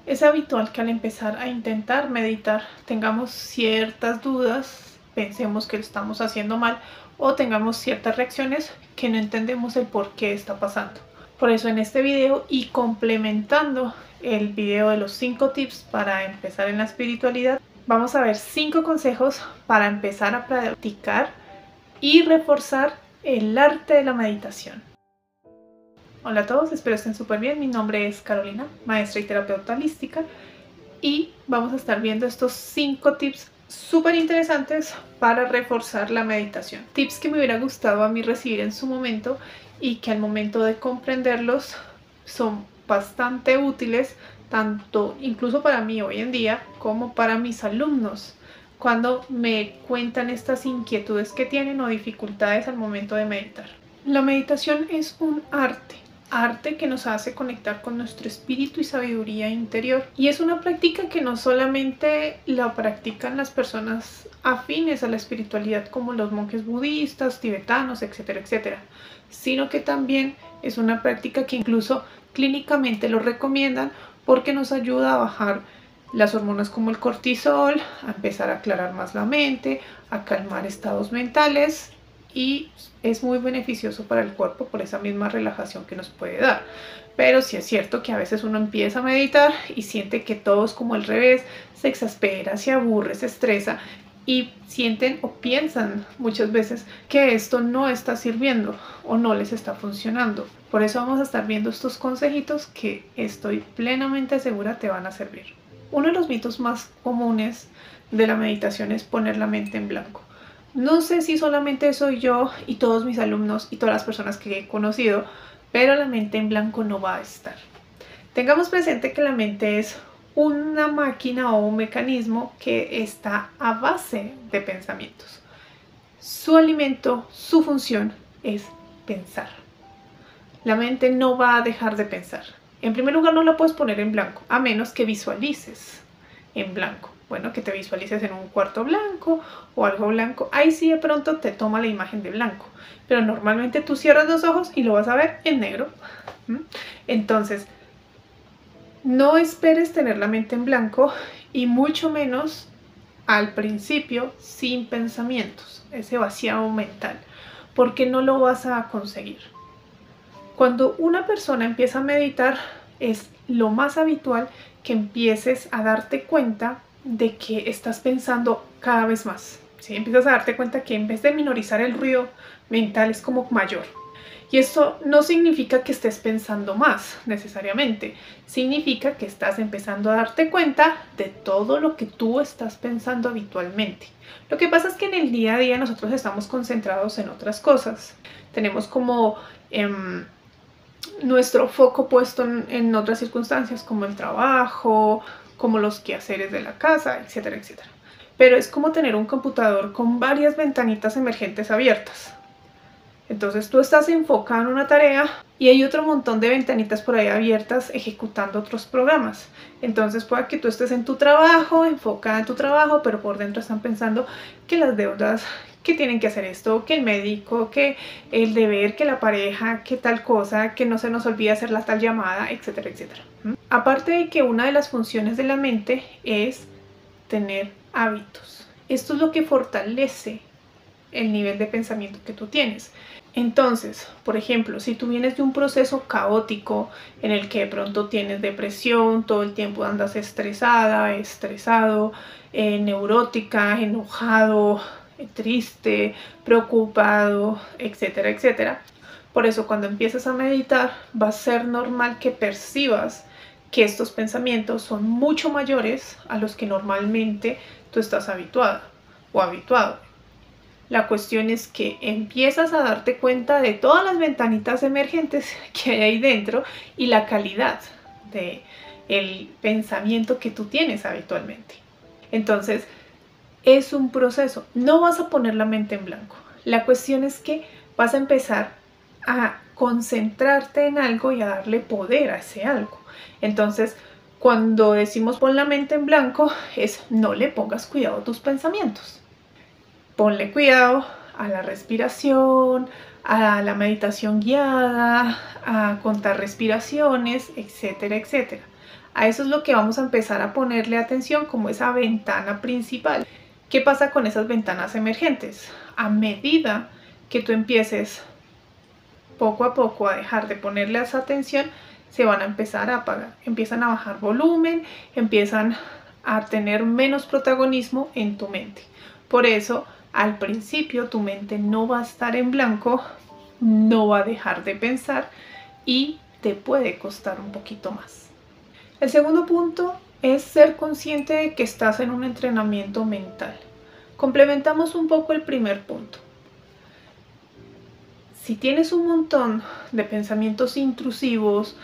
Es habitual que al empezar a intentar meditar tengamos ciertas dudas, pensemos que lo estamos haciendo mal o tengamos ciertas reacciones que no entendemos el por qué está pasando. Por eso en este video, y complementando el video de los 5 tips para empezar en la espiritualidad, vamos a ver 5 consejos para empezar a practicar y reforzar el arte de la meditación. Hola a todos, espero estén súper bien. Mi nombre es Carolina, maestra y terapeuta holística, y vamos a estar viendo estos 5 tips súper interesantes para reforzar la meditación. Tips que me hubiera gustado a mí recibir en su momento y que al momento de comprenderlos son bastante útiles, tanto incluso para mí hoy en día como para mis alumnos, cuando me cuentan estas inquietudes que tienen o dificultades al momento de meditar. La meditación es un arte que nos hace conectar con nuestro espíritu y sabiduría interior, y es una práctica que no solamente la practican las personas afines a la espiritualidad como los monjes budistas, tibetanos, etcétera, etcétera, sino que también es una práctica que incluso clínicamente lo recomiendan porque nos ayuda a bajar las hormonas como el cortisol, a empezar a aclarar más la mente, a calmar estados mentales, y es muy beneficioso para el cuerpo por esa misma relajación que nos puede dar. Pero sí es cierto que a veces uno empieza a meditar y siente que todo es como al revés, se exaspera, se aburre, se estresa, y sienten o piensan muchas veces que esto no está sirviendo o no les está funcionando. Por eso vamos a estar viendo estos consejitos que estoy plenamente segura te van a servir. Uno de los mitos más comunes de la meditación es poner la mente en blanco. No sé si solamente soy yo y todos mis alumnos y todas las personas que he conocido, pero la mente en blanco no va a estar. Tengamos presente que la mente es una máquina o un mecanismo que está a base de pensamientos. Su alimento, su función es pensar. La mente no va a dejar de pensar. En primer lugar, no la puedes poner en blanco, a menos que visualices en blanco. Bueno, que te visualices en un cuarto blanco o algo blanco. Ahí sí de pronto te toma la imagen de blanco. Pero normalmente tú cierras los ojos y lo vas a ver en negro. Entonces, no esperes tener la mente en blanco, y mucho menos al principio sin pensamientos, ese vaciado mental, porque no lo vas a conseguir. Cuando una persona empieza a meditar, es lo más habitual que empieces a darte cuenta de que estás pensando cada vez más. ¿Sí? Empiezas a darte cuenta que en vez de minorizar el ruido mental es como mayor. Y esto no significa que estés pensando más necesariamente, significa que estás empezando a darte cuenta de todo lo que tú estás pensando habitualmente. Lo que pasa es que en el día a día nosotros estamos concentrados en otras cosas. Tenemos como nuestro foco puesto en otras circunstancias como el trabajo, como los quehaceres de la casa, etcétera, etcétera. Pero es como tener un computador con varias ventanitas emergentes abiertas. Entonces tú estás enfocado en una tarea y hay otro montón de ventanitas por ahí abiertas ejecutando otros programas. Entonces puede que tú estés en tu trabajo, enfocada en tu trabajo, pero por dentro están pensando que las deudas, que tienen que hacer esto, que el médico, que el deber, que la pareja, que tal cosa, que no se nos olvide hacer la tal llamada, etcétera, etcétera. Aparte de que una de las funciones de la mente es tener hábitos. Esto es lo que fortalece el nivel de pensamiento que tú tienes. Entonces, por ejemplo, si tú vienes de un proceso caótico en el que de pronto tienes depresión, todo el tiempo andas estresada, estresado, neurótica, enojado, triste, preocupado, etcétera, etcétera. Por eso cuando empiezas a meditar va a ser normal que percibas que estos pensamientos son mucho mayores a los que normalmente tú estás habituada o habituado. La cuestión es que empiezas a darte cuenta de todas las ventanitas emergentes que hay ahí dentro y la calidad del pensamiento que tú tienes habitualmente. Entonces, es un proceso. No vas a poner la mente en blanco. La cuestión es que vas a empezar a concentrarte en algo y a darle poder a ese algo. Entonces, cuando decimos pon la mente en blanco, es no le pongas cuidado a tus pensamientos. Ponle cuidado a la respiración, a la meditación guiada, a contar respiraciones, etcétera, etcétera. A eso es lo que vamos a empezar a ponerle atención como esa ventana principal. ¿Qué pasa con esas ventanas emergentes? A medida que tú empieces poco a poco a dejar de ponerles atención, se van a empezar a apagar, empiezan a bajar volumen, empiezan a tener menos protagonismo en tu mente. Por eso, al principio tu mente no va a estar en blanco, no va a dejar de pensar y te puede costar un poquito más. El segundo punto es ser consciente de que estás en un entrenamiento mental. Complementamos un poco el primer punto. Si tienes un montón de pensamientos intrusivos,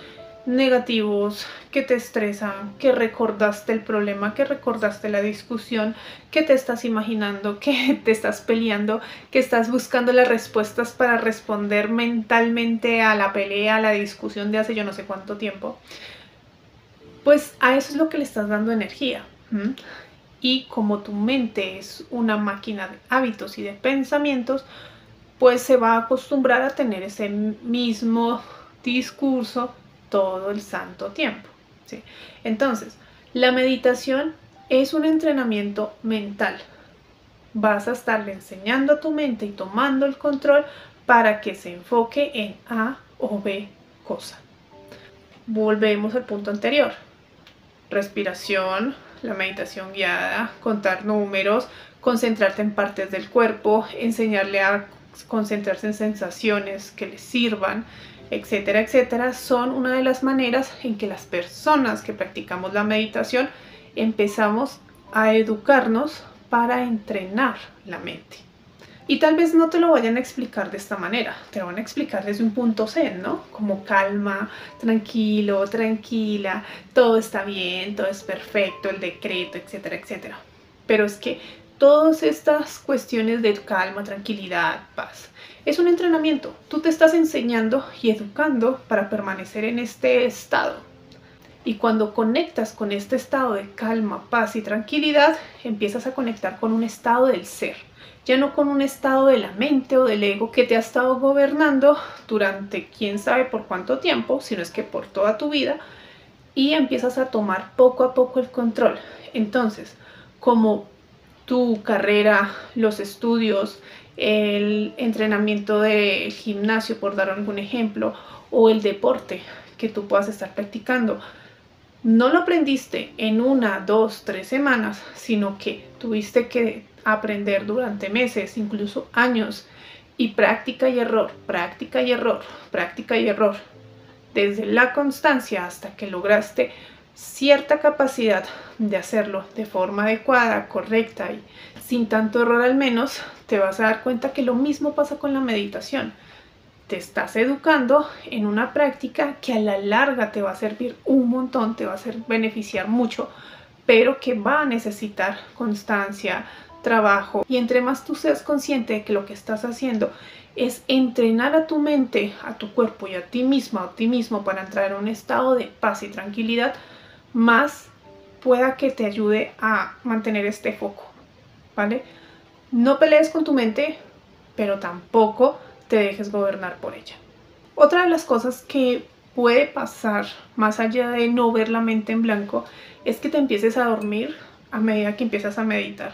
negativos, que te estresan, que recordaste el problema, que recordaste la discusión, que te estás imaginando, que te estás peleando, que estás buscando las respuestas para responder mentalmente a la pelea, a la discusión de hace yo no sé cuánto tiempo, pues a eso es lo que le estás dando energía. Y como tu mente es una máquina de hábitos y de pensamientos, pues se va a acostumbrar a tener ese mismo discurso todo el santo tiempo, ¿sí? Entonces, la meditación es un entrenamiento mental. Vas a estarle enseñando a tu mente y tomando el control para que se enfoque en A o B cosa. Volvemos al punto anterior. Respiración, la meditación guiada, contar números, concentrarte en partes del cuerpo, enseñarle a concentrarse en sensaciones que les sirvan, etcétera, etcétera, son una de las maneras en que las personas que practicamos la meditación empezamos a educarnos para entrenar la mente. Y tal vez no te lo vayan a explicar de esta manera, te lo van a explicar desde un punto zen, ¿no? Como calma, tranquilo, tranquila, todo está bien, todo es perfecto, el decreto, etcétera, etcétera. Pero es que todas estas cuestiones de calma, tranquilidad, paz, es un entrenamiento. Tú te estás enseñando y educando para permanecer en este estado. Y cuando conectas con este estado de calma, paz y tranquilidad, empiezas a conectar con un estado del ser. Ya no con un estado de la mente o del ego que te ha estado gobernando durante quién sabe por cuánto tiempo, sino es que por toda tu vida, y empiezas a tomar poco a poco el control. Entonces, como tu carrera, los estudios, el entrenamiento del gimnasio, por dar algún ejemplo, o el deporte que tú puedas estar practicando, no lo aprendiste en 1, 2, 3 semanas, sino que tuviste que aprender durante meses, incluso años, y práctica y error, práctica y error, práctica y error, desde la constancia hasta que lograste cierta capacidad de hacerlo de forma adecuada, correcta y sin tanto error al menos, te vas a dar cuenta que lo mismo pasa con la meditación. Te estás educando en una práctica que a la larga te va a servir un montón, te va a hacer beneficiar mucho, pero que va a necesitar constancia, trabajo. Y entre más tú seas consciente de que lo que estás haciendo es entrenar a tu mente, a tu cuerpo y a ti misma, a ti mismo para entrar en un estado de paz y tranquilidad, más pueda que te ayude a mantener este foco, ¿vale? No pelees con tu mente, pero tampoco te dejes gobernar por ella. Otra de las cosas que puede pasar, más allá de no ver la mente en blanco, es que te empieces a dormir a medida que empiezas a meditar.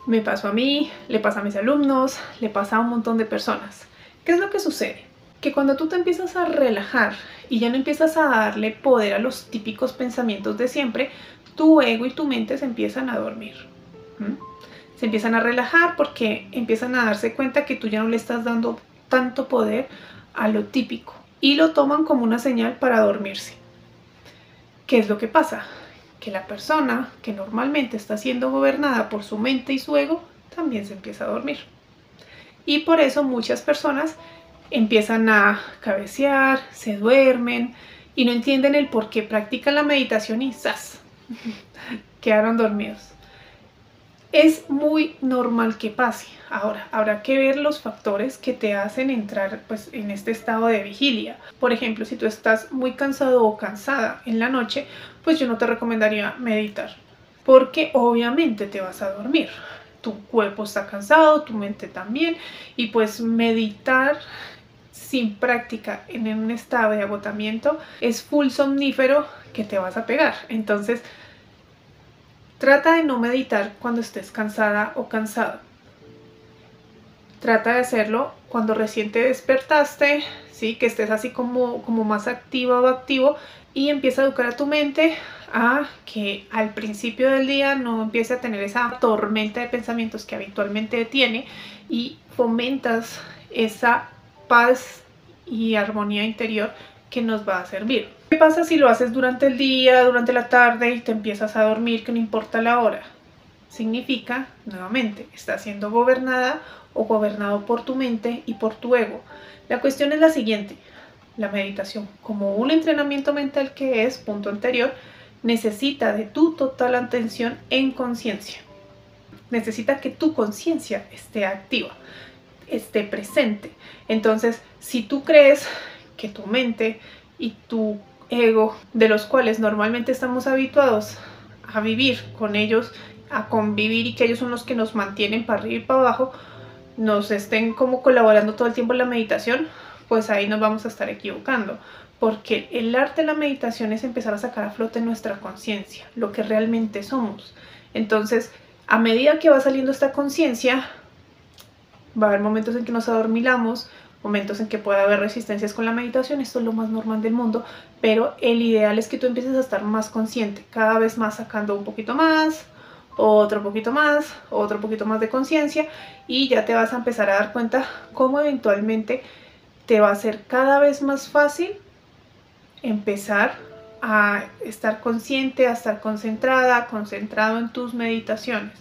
Me pasó a mí, le pasa a mis alumnos, le pasa a un montón de personas. ¿Qué es lo que sucede? Que cuando tú te empiezas a relajar y ya no empiezas a darle poder a los típicos pensamientos de siempre, tu ego y tu mente se empiezan a dormir. Se empiezan a relajar porque empiezan a darse cuenta que tú ya no le estás dando tanto poder a lo típico y lo toman como una señal para dormirse. ¿Qué es lo que pasa? Que la persona que normalmente está siendo gobernada por su mente y su ego también se empieza a dormir. Y por eso muchas personas empiezan a cabecear, se duermen y no entienden el por qué practican la meditación y ¡zas! Quedaron dormidos. Es muy normal que pase. Ahora, habrá que ver los factores que te hacen entrar pues, en este estado de vigilia. Por ejemplo, si tú estás muy cansado o cansada en la noche, pues yo no te recomendaría meditar, porque obviamente te vas a dormir. Tu cuerpo está cansado, tu mente también, y pues meditar sin práctica en un estado de agotamiento es full somnífero que te vas a pegar. Entonces, trata de no meditar cuando estés cansada o cansado. Trata de hacerlo cuando recién te despertaste, ¿sí? Que estés así como más activa o activo, y empieza a educar a tu mente a que al principio del día no empiece a tener esa tormenta de pensamientos que habitualmente tiene, y fomentas esa paz y armonía interior que nos va a servir. ¿Qué pasa si lo haces durante el día, durante la tarde y te empiezas a dormir, que no importa la hora? Significa, nuevamente, estás siendo gobernada o gobernado por tu mente y por tu ego. La cuestión es la siguiente: la meditación, como un entrenamiento mental que es, punto anterior, necesita de tu total atención en conciencia. Necesita que tu conciencia esté activa, esté presente. Entonces, si tú crees que tu mente y tu ego, de los cuales normalmente estamos habituados a vivir con ellos, a convivir, y que ellos son los que nos mantienen para arriba y para abajo, nos estén como colaborando todo el tiempo en la meditación, pues ahí nos vamos a estar equivocando, porque el arte de la meditación es empezar a sacar a flote nuestra conciencia, lo que realmente somos. Entonces, a medida que va saliendo esta conciencia, va a haber momentos en que nos adormilamos, momentos en que puede haber resistencias con la meditación. Esto es lo más normal del mundo, pero el ideal es que tú empieces a estar más consciente, cada vez más, sacando un poquito más, otro poquito más de conciencia, y ya te vas a empezar a dar cuenta cómo eventualmente te va a ser cada vez más fácil empezar a estar consciente, a estar concentrada, concentrado en tus meditaciones.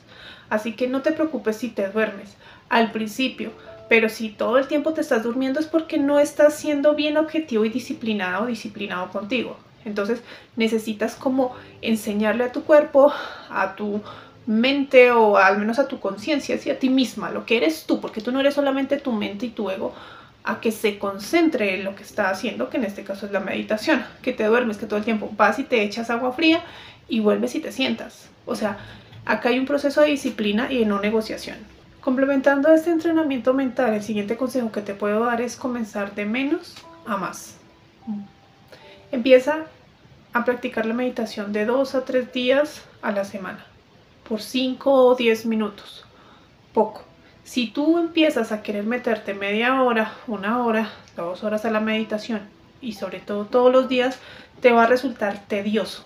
Así que no te preocupes si te duermes al principio, pero si todo el tiempo te estás durmiendo es porque no estás siendo bien objetivo y disciplinado o disciplinado contigo. Entonces necesitas como enseñarle a tu cuerpo, a tu mente, o al menos a tu conciencia, a ti misma, lo que eres tú, porque tú no eres solamente tu mente y tu ego, a que se concentre en lo que está haciendo, que en este caso es la meditación. Que te duermes, que todo el tiempo vas y te echas agua fría y vuelves y te sientas. O sea, acá hay un proceso de disciplina y de no negociación. Complementando este entrenamiento mental, el siguiente consejo que te puedo dar es comenzar de menos a más. Empieza a practicar la meditación de 2 a 3 días a la semana, por 5 o 10 minutos, poco. Si tú empiezas a querer meterte media hora, 1 hora, 2 horas a la meditación, y sobre todo todos los días, te va a resultar tedioso.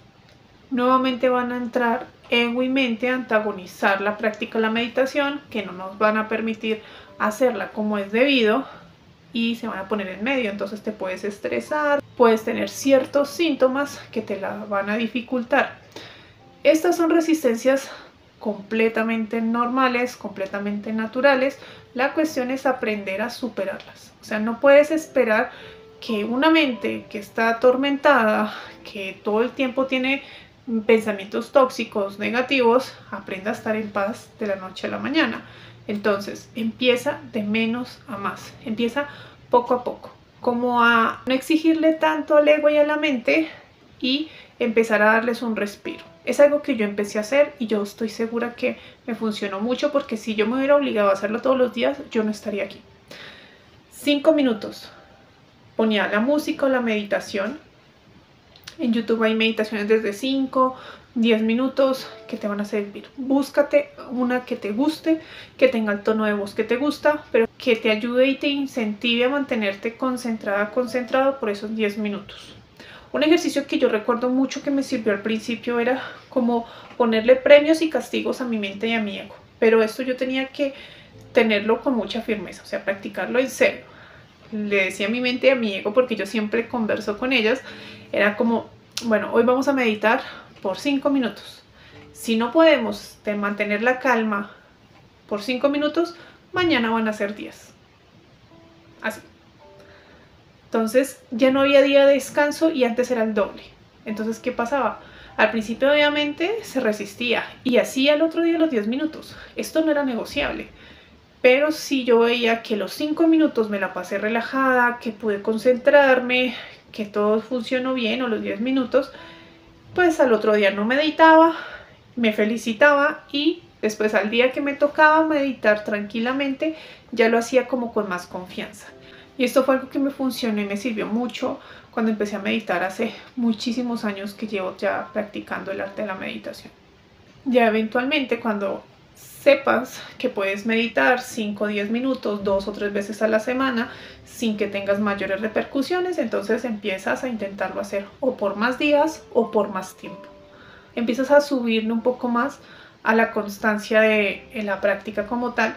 Nuevamente van a entrar ego y mente a antagonizar la práctica de la meditación, que no nos van a permitir hacerla como es debido, y se van a poner en medio. Entonces te puedes estresar, puedes tener ciertos síntomas que te la van a dificultar. Estas son resistencias completamente normales, completamente naturales. La cuestión es aprender a superarlas. O sea, no puedes esperar que una mente que está atormentada, que todo el tiempo tiene pensamientos tóxicos, negativos, aprenda a estar en paz de la noche a la mañana. Entonces, empieza de menos a más. Empieza poco a poco. Como a no exigirle tanto al ego y a la mente, y empezar a darles un respiro. Es algo que yo empecé a hacer y yo estoy segura que me funcionó mucho, porque si yo me hubiera obligado a hacerlo todos los días, yo no estaría aquí. 5 minutos. Ponía la música o la meditación. En YouTube hay meditaciones desde 5, 10 minutos que te van a servir. Búscate una que te guste, que tenga el tono de voz que te gusta, pero que te ayude y te incentive a mantenerte concentrada, concentrado por esos 10 minutos. Un ejercicio que yo recuerdo mucho que me sirvió al principio era como ponerle premios y castigos a mi mente y a mi ego. Pero esto yo tenía que tenerlo con mucha firmeza, o sea, practicarlo en serio. Le decía a mi mente y a mi ego, porque yo siempre converso con ellas, era como, bueno, hoy vamos a meditar por 5 minutos. Si no podemos mantener la calma por 5 minutos, mañana van a ser 10. Así. Entonces ya no había día de descanso y antes era el doble. Entonces, ¿qué pasaba? Al principio obviamente se resistía y hacía el otro día los 10 minutos. Esto no era negociable. Pero si yo veía que los 5 minutos me la pasé relajada, que pude concentrarme, que todo funcionó bien, o los 10 minutos, pues al otro día no meditaba, me felicitaba, y después al día que me tocaba meditar tranquilamente, ya lo hacía como con más confianza. Y esto fue algo que me funcionó y me sirvió mucho cuando empecé a meditar hace muchísimos años que llevo ya practicando el arte de la meditación. Ya eventualmente cuando sepas que puedes meditar 5 o 10 minutos 2 o 3 veces a la semana sin que tengas mayores repercusiones, entonces empiezas a intentarlo hacer o por más días o por más tiempo. Empiezas a subirle un poco más a la constancia de la práctica como tal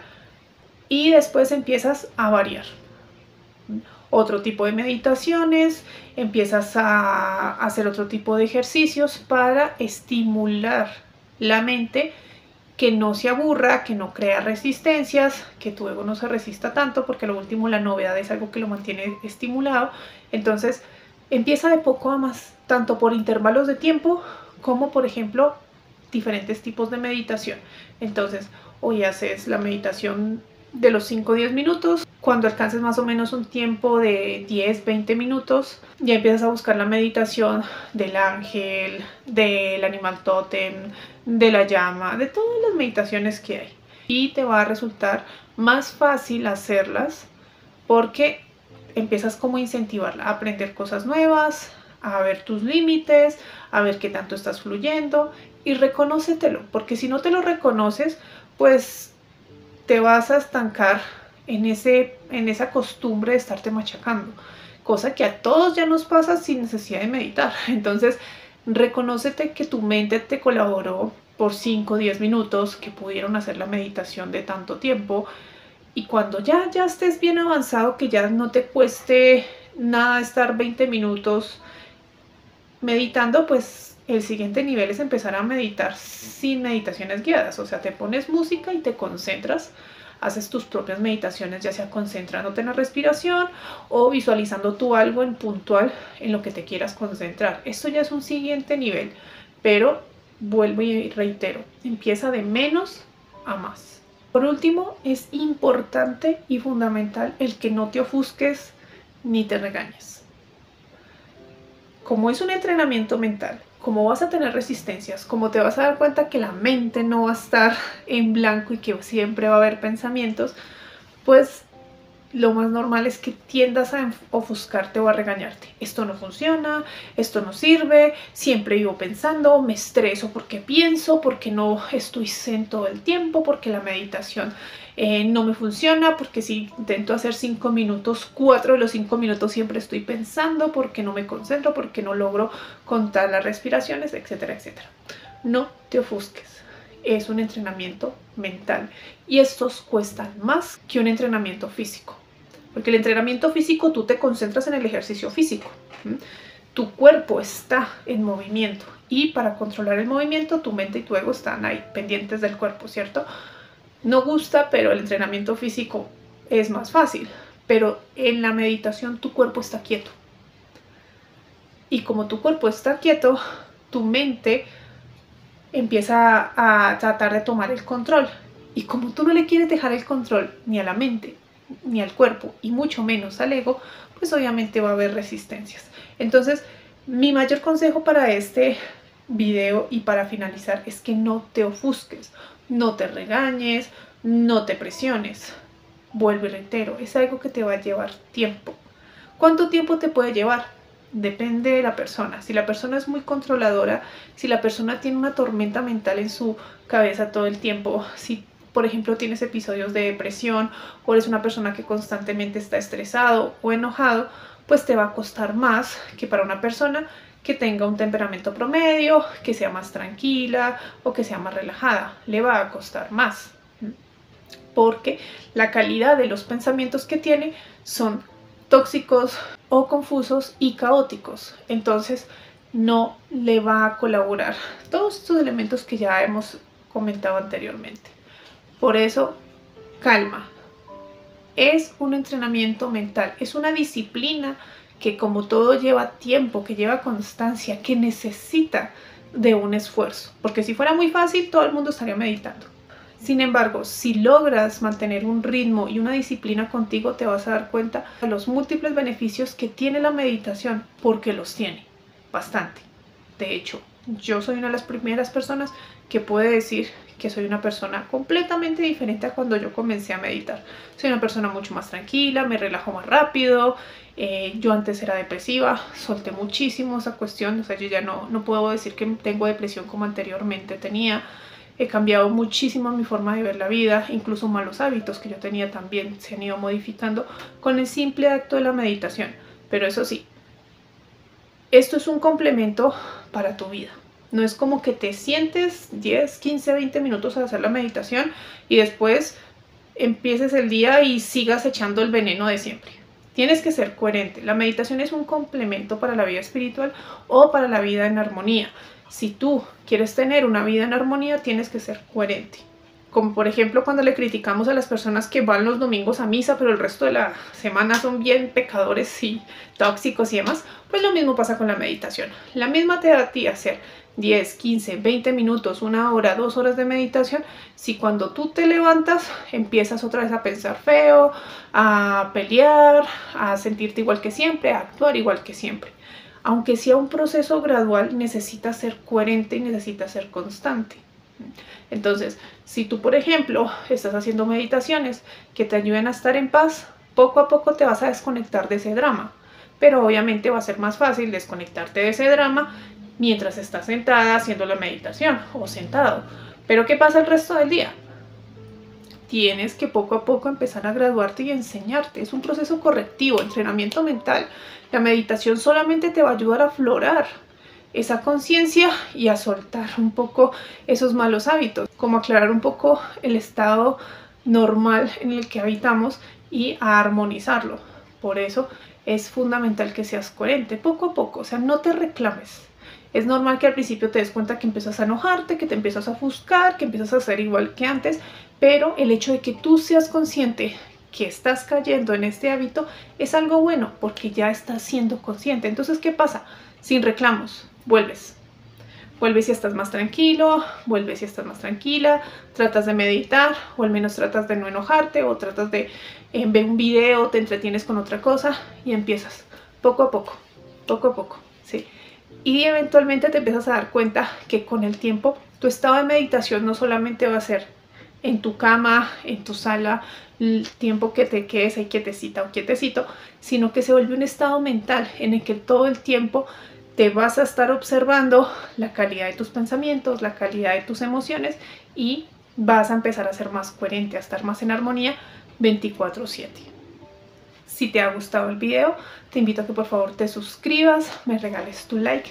y después empiezas a variar. Otro tipo de meditaciones, empiezas a hacer otro tipo de ejercicios para estimular la mente, que no se aburra, que no crea resistencias, que tu ego no se resista tanto, porque lo último, la novedad es algo que lo mantiene estimulado. Entonces empieza de poco a más, tanto por intervalos de tiempo como por ejemplo diferentes tipos de meditación. Entonces hoy haces la meditación de los 5 o 10 minutos, cuando alcances más o menos un tiempo de 10-20 minutos, ya empiezas a buscar la meditación del ángel, del animal tótem, de la llama, de todas las meditaciones que hay. Y te va a resultar más fácil hacerlas porque empiezas como a incentivarla, a aprender cosas nuevas, a ver tus límites, a ver qué tanto estás fluyendo y reconócetelo, porque si no te lo reconoces, pues te vas a estancar en esa costumbre de estarte machacando, cosa que a todos ya nos pasa sin necesidad de meditar. Entonces, reconócete que tu mente te colaboró por 5 o 10 minutos, que pudieron hacer la meditación de tanto tiempo, y cuando ya estés bien avanzado, que ya no te cueste nada estar 20 minutos meditando, pues el siguiente nivel es empezar a meditar sin meditaciones guiadas. O sea, te pones música y te concentras, haces tus propias meditaciones, ya sea concentrándote en la respiración o visualizando tú algo en puntual en lo que te quieras concentrar. Esto ya es un siguiente nivel, pero vuelvo y reitero, empieza de menos a más. Por último, es importante y fundamental el que no te ofusques ni te regañes. Como es un entrenamiento mental, como vas a tener resistencias, como te vas a dar cuenta que la mente no va a estar en blanco y que siempre va a haber pensamientos, pues lo más normal es que tiendas a ofuscarte o a regañarte. Esto no funciona, esto no sirve, siempre vivo pensando, me estreso porque pienso, porque no estoy zen todo el tiempo, porque la meditación no me funciona, porque si intento hacer 5 minutos, 4 de los 5 minutos siempre estoy pensando, porque no me concentro, porque no logro contar las respiraciones, etcétera, etcétera. No te ofusques. Es un entrenamiento mental y estos cuestan más que un entrenamiento físico, porque el entrenamiento físico tú te concentras en el ejercicio físico, tu cuerpo está en movimiento y para controlar el movimiento tu mente y tu ego están ahí pendientes del cuerpo, ¿cierto? No gusta, pero el entrenamiento físico es más fácil, pero en la meditación tu cuerpo está quieto y como tu cuerpo está quieto, tu mente empieza a tratar de tomar el control y como tú no le quieres dejar el control ni a la mente ni al cuerpo y mucho menos al ego, pues obviamente va a haber resistencias. Entonces mi mayor consejo para este video y para finalizar es que no te ofusques, no te regañes, no te presiones. Vuelvo y reitero, es algo que te va a llevar tiempo. ¿Cuánto tiempo te puede llevar? Depende de la persona. Si la persona es muy controladora, si la persona tiene una tormenta mental en su cabeza todo el tiempo, si por ejemplo tienes episodios de depresión o eres una persona que constantemente está estresado o enojado, pues te va a costar más que para una persona que tenga un temperamento promedio, que sea más tranquila o que sea más relajada. Le va a costar más porque la calidad de los pensamientos que tiene son tóxicos o confusos y caóticos, entonces no le va a colaborar todos estos elementos que ya hemos comentado anteriormente. Por eso, calma. Es un entrenamiento mental, es una disciplina que como todo lleva tiempo, que lleva constancia, que necesita de un esfuerzo, porque si fuera muy fácil todo el mundo estaría meditando. Sin embargo, si logras mantener un ritmo y una disciplina contigo, te vas a dar cuenta de los múltiples beneficios que tiene la meditación, porque los tiene bastante. De hecho, yo soy una de las primeras personas que puede decir que soy una persona completamente diferente a cuando yo comencé a meditar. Soy una persona mucho más tranquila, me relajo más rápido. Yo antes era depresiva, solté muchísimo esa cuestión, o sea, yo ya no puedo decir que tengo depresión como anteriormente tenía. He cambiado muchísimo mi forma de ver la vida, incluso malos hábitos que yo tenía también se han ido modificando con el simple acto de la meditación. Pero eso sí, esto es un complemento para tu vida. No es como que te sientes 10, 15, 20 minutos a hacer la meditación y después empieces el día y sigas echando el veneno de siempre. Tienes que ser coherente. La meditación es un complemento para la vida espiritual o para la vida en armonía. Si tú quieres tener una vida en armonía, tienes que ser coherente. Como por ejemplo cuando le criticamos a las personas que van los domingos a misa, pero el resto de la semana son bien pecadores y tóxicos y demás, pues lo mismo pasa con la meditación. La misma te da a ti hacer 10, 15, 20 minutos, 1 hora, 2 horas de meditación, si cuando tú te levantas empiezas otra vez a pensar feo, a pelear, a sentirte igual que siempre, a actuar igual que siempre. Aunque sea un proceso gradual, necesitas ser coherente y necesitas ser constante. Entonces, si tú, por ejemplo, estás haciendo meditaciones que te ayuden a estar en paz, poco a poco te vas a desconectar de ese drama. Pero obviamente va a ser más fácil desconectarte de ese drama mientras estás sentada haciendo la meditación o sentado. Pero ¿qué pasa el resto del día? Tienes que poco a poco empezar a graduarte y enseñarte. Es un proceso correctivo, entrenamiento mental. La meditación solamente te va a ayudar a aflorar esa conciencia y a soltar un poco esos malos hábitos, como aclarar un poco el estado normal en el que habitamos y a armonizarlo. Por eso es fundamental que seas coherente poco a poco, o sea, no te reclames. Es normal que al principio te des cuenta que empiezas a enojarte, que te empiezas a ofuscar, que empiezas a ser igual que antes, pero el hecho de que tú seas consciente que estás cayendo en este hábito es algo bueno porque ya estás siendo consciente. Entonces, ¿qué pasa? Sin reclamos, vuelves y estás más tranquilo, vuelves y estás más tranquila, tratas de meditar o al menos tratas de no enojarte o tratas de ver un video, te entretienes con otra cosa y empiezas poco a poco, ¿sí? Y eventualmente te empiezas a dar cuenta que con el tiempo tu estado de meditación no solamente va a ser en tu cama, en tu sala, el tiempo que te quedes ahí quietecita o quietecito, sino que se vuelve un estado mental en el que todo el tiempo te vas a estar observando la calidad de tus pensamientos, la calidad de tus emociones y vas a empezar a ser más coherente, a estar más en armonía 24/7. Si te ha gustado el video, te invito a que por favor te suscribas, me regales tu like,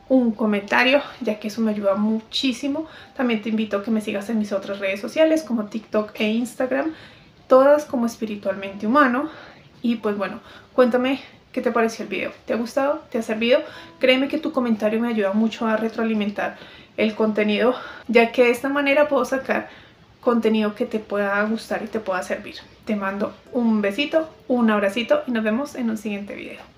un comentario, ya que eso me ayuda muchísimo. También te invito a que me sigas en mis otras redes sociales como TikTok e Instagram, todas como Espiritualmente Humano. Y pues bueno, cuéntame qué te pareció el video. ¿Te ha gustado? ¿Te ha servido? Créeme que tu comentario me ayuda mucho a retroalimentar el contenido, ya que de esta manera puedo sacar contenido que te pueda gustar y te pueda servir. Te mando un besito, un abracito y nos vemos en un siguiente video.